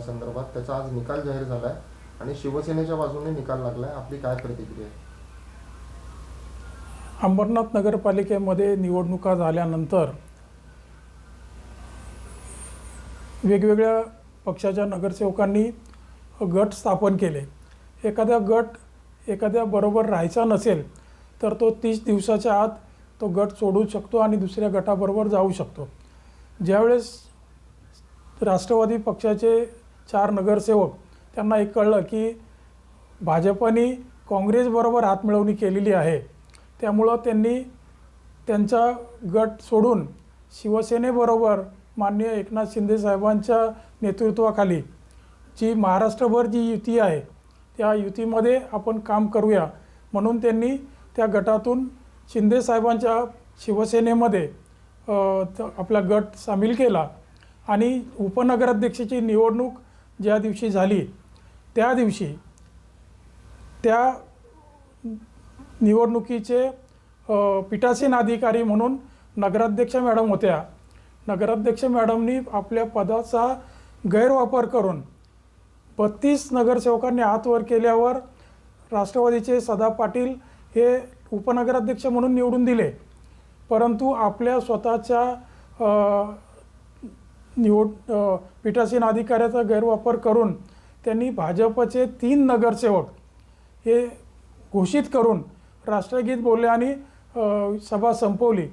संदर्भात त्याचा आज निकाल जाहीर झालाय आणि शिवसेनेच्या बाजूने निकाल लागलाय, आपली काय प्रतिक्रिया आहे? अंबरनाथ नगरपालिकेमध्ये निवडणुका झाल्यानंतर वेगवेगळ्या पक्षाच्या नगरसेवकांनी गट स्थापन केले। एखाद्या बरोबर राहायचा नसेल तर तो 30 दिवसाच्या आत तो गट सोडू शकतो आणि दुसऱ्या गटाबरोबर जाऊ शकतो। ज्यावेळेस राष्ट्रवादी पक्षाचे 4 नगरसेवक त्यांना एक कळलं की भाजपने काँग्रेसबरोबर हातमिळवणी केलेली आहे, त्यामुळं त्यांनी त्यांचा गट सोडून शिवसेनेबरोबर माननीय एकनाथ शिंदे साहेबांच्या नेतृत्वाखाली जी महाराष्ट्रभर जी युती आहे त्या युतीमध्ये आपण काम करूया म्हणून त्यांनी त्या गटातून शिंदे साहेबांच्या शिवसेनेमध्ये आपला गट सामील केला आणि उपनगराध्यक्षाची निवडणूक ज्या दिवशी झाली त्या दिवशी त्या निवडणुकीचे पीठासीन अधिकारी म्हणून नगराध्यक्ष मॅडम होत्या। नगराध्यक्ष मॅडमनी आपल्या पदाचा गैरवापर करून 32 नगरसेवकांनी हात वर केल्यावर राष्ट्रवादीचे सदा पाटील हे उपनगराध्यक्ष म्हणून निवडून दिले, परंतु आपल्या स्वतःच्या पीठासीन अधिकाऱ्याचा गैरवापर करून त्यांनी भाजपचे 3 नगरसेवक हे घोषित करून राष्ट्रगीत बोलले आणि सभा संपवली।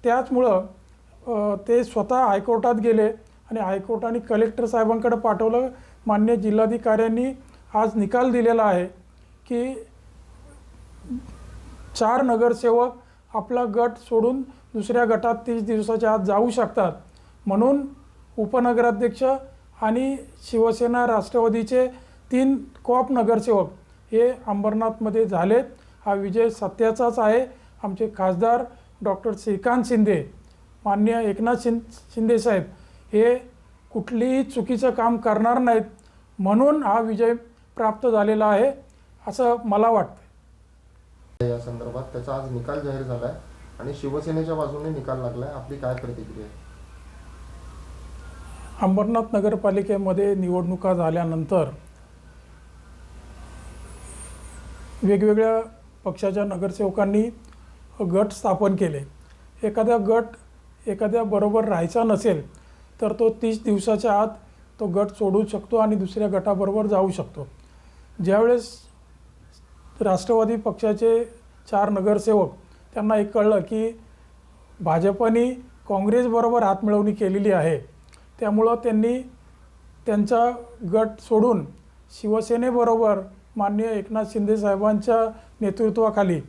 त्याचमुळं ते स्वतः हायकोर्टात गेले आणि हायकोर्टाने कलेक्टर साहेबांकडे पाठवलं। मान्य जिल्हाधिकाऱ्यांनी आज निकाल दिलेला आहे की 4 नगरसेवक आपला गट सोडून दुसऱ्या गटात 30 दिवसाच्या आत जाऊ शकतात, म्हणून उपनगराध्यक्ष आणि शिवसेना राष्ट्रवादीचे 3 कॉप नगरसेवक हे अंबरनाथमध्ये झालेत। हा विजय सत्याचाच आहे। आमचे खासदार डॉक्टर श्रीकांत शिंदे, माननीय एकनाथ शिंदे साहेब हे कुठलीही चुकीचं काम करणार नाहीत म्हणून हा विजय प्राप्त झालेला आहे असं मला वाटतं। या संदर्भात त्याचा आज निकाल जाहीर झालाय आणि शिवसेनेच्या बाजूने निकाल लागलाय, आपली काय प्रतिक्रिया आहे? अंबरनाथ नगरपालिकेमध्ये निवडणुका झाल्यानंतर वेगवेगळ्या पक्षाच्या नगरसेवकांनी गट स्थापन केले। एखाद्या बरोबर राहायचा नसेल तर तो 30 दिवसाच्या आत तो गट सोडू शकतो आणि दुसऱ्या गटाबरोबर जाऊ शकतो। ज्यावेळेस राष्ट्रवादी पक्षाचे 4 नगरसेवक त्यांना एक कळलं की भाजपने काँग्रेसबरोबर हातमिळवणी केलेली आहे, त्यामुळं त्यांनी त्यांचा गट सोडून शिवसेनेबरोबर माननीय एकनाथ शिंदे साहेबांच्या नेतृत्वाखाली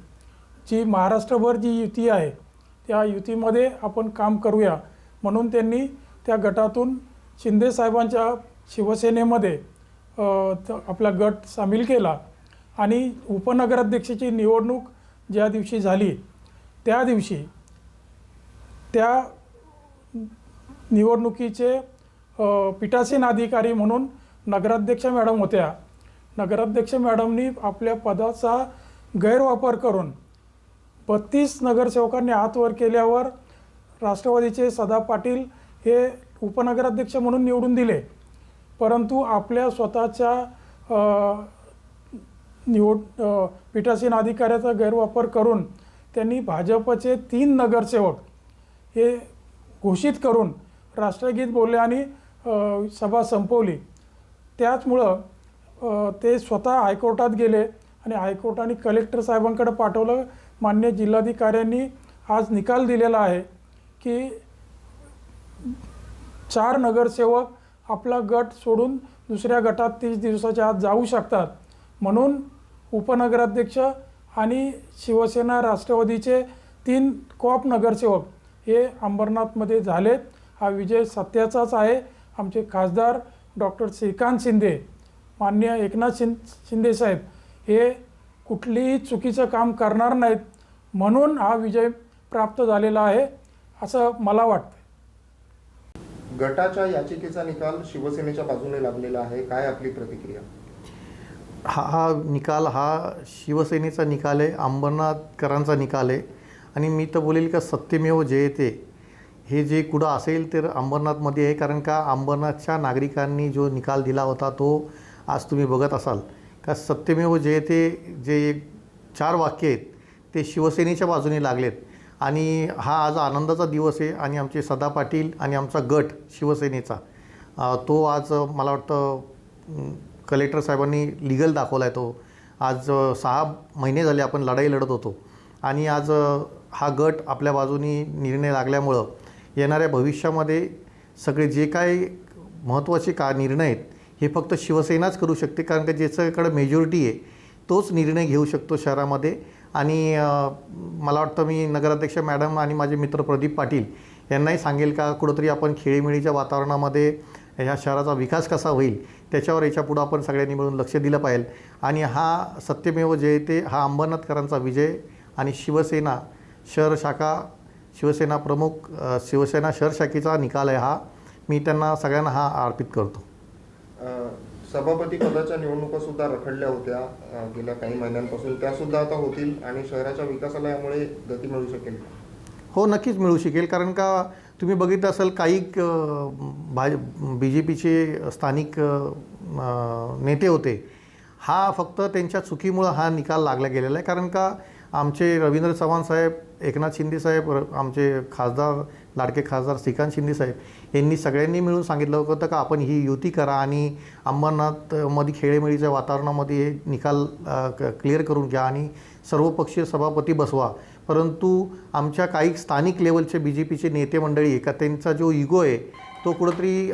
जी महाराष्ट्रभर जी युती आहे त्या युतीमध्ये आपण काम करूया म्हणून त्यांनी त्या गटातून शिंदे साहेबांच्या शिवसेनेमध्ये आपला गट सामील केला आणि उपनगराध्यक्षाची निवडणूक ज्या दिवशी झाली त्या दिवशी त्या निवडणुकीचे पीठासीन अधिकारी म्हणून नगराध्यक्ष मॅडम होत्या। नगराध्यक्ष मॅडमनी आपल्या पदाचा गैरवापर करून 32 नगरसेवकांनी हात वर केल्यावर राष्ट्रवादीचे सदा पाटील हे उपनगराध्यक्ष म्हणून निवडून दिले, परंतु आपल्या स्वतःच्या पीठासीन अधिकाऱ्याचा गैरवापर करून त्यांनी भाजपचे 3 नगरसेवक हे घोषित करून राष्ट्रगीत बोलले आणि सभा संपवली। त्याचमुळं ते स्वतः हायकोर्टात गेले आणि हायकोर्टाने कलेक्टर साहेबांकडे पाठवलं। मान्य जिल्हाधिकाऱ्यांनी आज निकाल दिलेला आहे की 4 नगरसेवक आपला गट सोडून दुसऱ्या गटात 30 दिवसाच्या आत जाऊ शकतात, म्हणून उपनगराध्यक्ष आणि शिवसेना राष्ट्रवादीचे 3 कॉप नगरसेवक हे अंबरनाथमध्ये झालेत। हा विजय सत्याचाच आहे। आमचे खासदार डॉक्टर श्रीकांत शिंदे, माननीय एकनाथ शिंदे साहेब हे कुठलीही चुकीचं काम करणार नाहीत म्हणून हा विजय प्राप्त झालेला आहे असं मला वाटतं। गटाच्या याचिकेचा निकाल शिवसेनेच्या बाजूने लागलेला आहे, काय आपली प्रतिक्रिया? हा निकाल हा शिवसेनेचा निकाल आहे, अंबरनाथकरांचा निकाल आहे आणि मी तर बोलेल का सत्यमेव जयते। हे जे कुठं असेल तर अंबरनाथमध्ये आहे, कारण का अंबरनाथच्या नागरिकांनी जो निकाल दिला होता तो आज तुम्ही बघत असाल का सत्यमेव जयते जे 4 वाक्य आहेत ते शिवसेनेच्या बाजूने लागलेत आणि हा आज आनंदाचा दिवस आहे आणि आमचे सदा पाटील आणि आमचा गट शिवसेनेचा तो आज मला वाटतं कलेक्टर साहेबांनी लीगल दाखवला आहे. तो आज 6 महिने झाले आपण लढाई लढत होतो आणि आज हा गट आपल्या बाजूनी निर्णय लागल्यामुळं येणाऱ्या भविष्यामध्ये सगळे जे काही महत्त्वाचे निर्णय आहेत हे फक्त शिवसेनाच करू शकते, कारण का ज्याच्याकडे मेजॉरिटी आहे तोच निर्णय घेऊ शकतो शहरामध्ये. आणि मला वाटतं मी नगराध्यक्ष मॅडम आणि माझे मित्र प्रदीप पाटील यांनाही सांगेल का कुठंतरी आपण खेळीमेळीच्या वातावरणामध्ये ह्या शहराचा विकास कसा होईल त्याच्यावर याच्यापुढं आपण सगळ्यांनी मिळून लक्ष दिलं पाहिजे. आणि हा सत्यमेव जयते हा अंबरनाथकरांचा विजय आणि शिवसेना शहर शाखा शिवसेना प्रमुख शिवसेना शहर शाखेचा निकाल आहे हा. मी त्यांना सगळ्यांना हा अर्पित करतो. सभापती पदाच्या निवडणुका सुद्धा रखडल्या होत्या गेल्या काही महिन्यांपासून, त्या सुद्धा आता होतील आणि शहराच्या विकासाला यामुळे गती मिळू शकेल. हो, नक्कीच मिळू शकेल, कारण का तुम्ही बघितलं असेल काही BJPचे स्थानिक नेते होते. हा फक्त त्यांच्या चुकीमुळं हा निकाल लागला गेलेला आहे, कारण का आमचे रवींद्र चव्हाण साहेब, एकनाथ शिंदे साहेब, आमचे खासदार लाडके खासदार श्रीकांत शिंदे साहेब यांनी सगळ्यांनी मिळून सांगितलं होतं का आपण ही युती करा आणि अंबरनाथमध्ये खेळीमेळीच्या वातावरणामध्ये हे निकाल क्लिअर करून घ्या आणि सर्वपक्षीय सभापती बसवा. परंतु आमच्या काही स्थानिक लेवलचे BJPचे नेते मंडळी आहे का त्यांचा जो इगो आहे तो कुठंतरी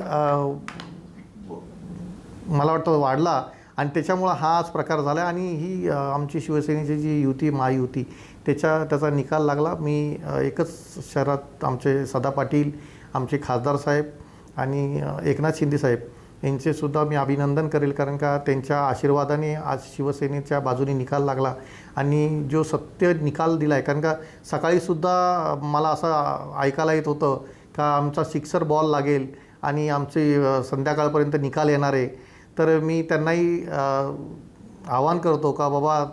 मला वाटतं वाढला आणि त्याच्यामुळं हाच प्रकार झाला आणि ही आमची शिवसेनेची जी युती महायुती त्याचा निकाल लागला. मी एकच शहरात आमचे सदा पाटील, आमचे खासदार साहेब आणि एकनाथ शिंदे साहेब यांचेसुद्धा मी अभिनंदन करेल, कारण का त्यांच्या आशीर्वादाने आज शिवसेनेच्या बाजूने निकाल लागला आणि जो सत्य निकाल दिला आहे. कारण का सकाळीसुद्धा मला असं ऐकायला येत होतं का आमचा सिक्सर बॉल लागेल आणि आमचे संध्याकाळपर्यंत निकाल येणार आहे. तर मी त्यांनाही आवाहन करतो का बाबा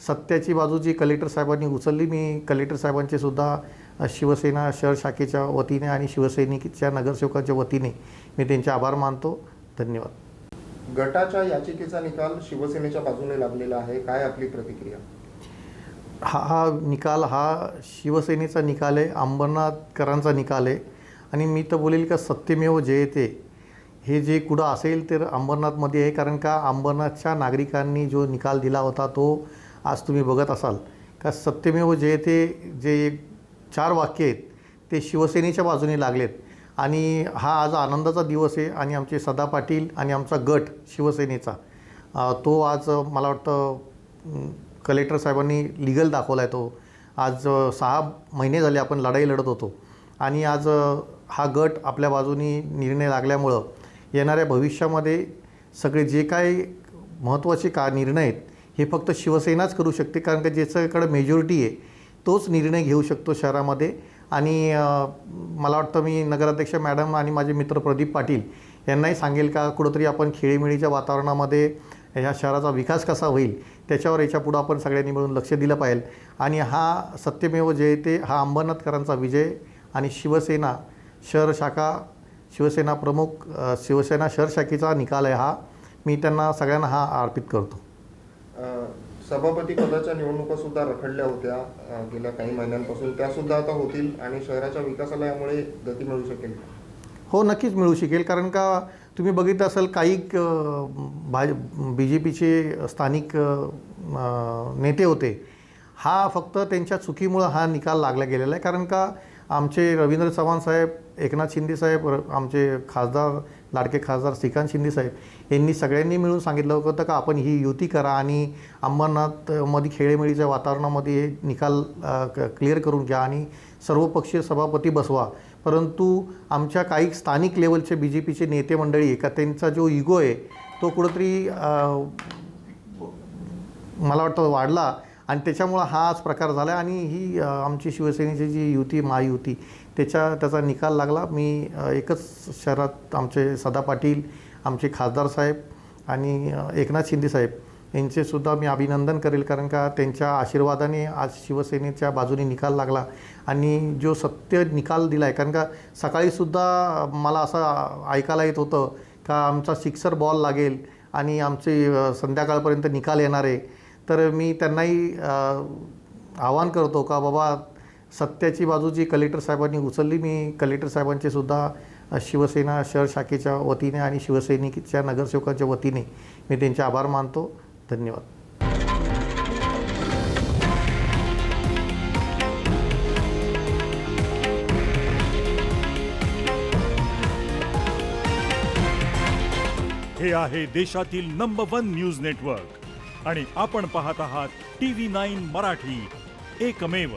सत्याची बाजू जी कलेक्टर साहेबांनी उचलली, मी कलेक्टर साहेबांचे सुद्धा शिवसेना शहर शाखेच्या वतीने आणि शिवसैनिकच्या नगरसेवकांच्या वतीने मी त्यांचे आभार मानतो. धन्यवाद. गटाच्या याचिकेचा निकाल शिवसेनेच्या बाजूने लागलेला आहे, काय आपली प्रतिक्रिया? हा निकाल हा शिवसेनेचा निकाल आहे, अंबरनाथकरांचा निकाल आहे आणि मी तर बोलेल का सत्यमेव जयते हे जे कुठं असेल तर अंबरनाथमध्ये आहे, कारण का अंबरनाथच्या नागरिकांनी जो निकाल दिला होता तो आज तुम्ही बघत असाल का सत्यमेव जयते जे 4 वाक्य आहेत ते शिवसेनेच्या बाजूने लागलेत आणि हा आज आनंदाचा दिवस आहे आणि आमचे सदा पाटील आणि आमचा गट शिवसेनेचा तो आज मला वाटतं कलेक्टर साहेबांनी लीगल दाखवला आहे. तो आज 6 महिने झाले आपण लढाई लढत होतो आणि आज हा गट आपल्या बाजूनी निर्णय लागल्यामुळं येणाऱ्या भविष्यामध्ये सगळे जे काही महत्त्वाचे निर्णय आहेत हे फक्त शिवसेनाच करू शकते, कारण का ज्याच्याकडे मेजॉरिटी आहे तोच निर्णय घेऊ शकतो शहरामध्ये. आणि मला वाटतं मी नगराध्यक्ष मॅडम आणि माझे मित्र प्रदीप पाटील यांनाही सांगेल का कुठंतरी आपण खेळीमेळीच्या वातावरणामध्ये ह्या शहराचा विकास कसा होईल त्याच्यावर याच्यापुढं आपण सगळ्यांनी मिळून लक्ष दिलं पाहिजे. आणि हा सत्यमेव जयते हा अंबरनाथकरांचा विजय आणि शिवसेना शहर शाखा शिवसेना प्रमुख शिवसेना शहर शाखेचा निकाल आहे हा. मी त्यांना सगळ्यांना हा अर्पित करतो. सभापती पदाच्या निवडणुका सुद्धा रखडल्या होत्या गेल्या काही महिन्यांपासून, त्या सुद्धा आता होतील आणि शहराच्या विकासाला यामुळे गती मिळू शकेल. हो, नक्कीच मिळू शकेल, कारण का तुम्ही बघितलं असेल काही BJPचे स्थानिक नेते होते. हा फक्त त्यांच्या चुकीमुळं हा निकाल लागला गेलेला आहे, कारण का आमचे रवींद्र चव्हाण साहेब, एकनाथ शिंदे साहेब, आमचे खासदार लाडके खासदार श्रीकांत शिंदे साहेब यांनी सगळ्यांनी मिळून सांगितलं होतं का आपण ही युती करा आणि अंबरनाथमध्ये खेळीमेळीच्या वातावरणामध्ये हे निकाल क्लिअर करून घ्या आणि सर्वपक्षीय सभापती बसवा. परंतु आमच्या काही स्थानिक लेवलचे BJPचे नेते मंडळी आहे का त्यांचा जो इगो आहे तो कुठंतरी मला वाटतं वाढला आणि त्याच्यामुळं हाच प्रकार झाला आणि ही आमची शिवसेनेची जी युती महायुती त्याचा निकाल लागला. मी एकच शहरात आमचे सदा पाटील, आमचे खासदार साहेब आणि एकनाथ शिंदे साहेब यांचेसुद्धा मी अभिनंदन करेल, कारण का त्यांच्या आशीर्वादाने आज शिवसेनेच्या बाजूने निकाल लागला आणि जो सत्य निकाल दिला आहे. कारण का सकाळीसुद्धा मला असं ऐकायला येत होतं का आमचा सिक्सर बॉल लागेल आणि आमचे संध्याकाळपर्यंत निकाल येणार आहे. तर मी त्यांनाही आवाहन करतो का बाबा सत्याची बाजू जी कलेक्टर साहेबांनी उचलली, मी कलेक्टर साहेबांचे सुद्धा शिवसेना शहर शाखेच्या वतीने आणि शिवसैनिकच्या नगरसेवकांच्या वतीने मी त्यांचे आभार मानतो. धन्यवाद. हे आहे देशातील नंबर 1 न्यूज नेटवर्क आणि आपण पाहत आहात TV9 मराठी, एकमेव.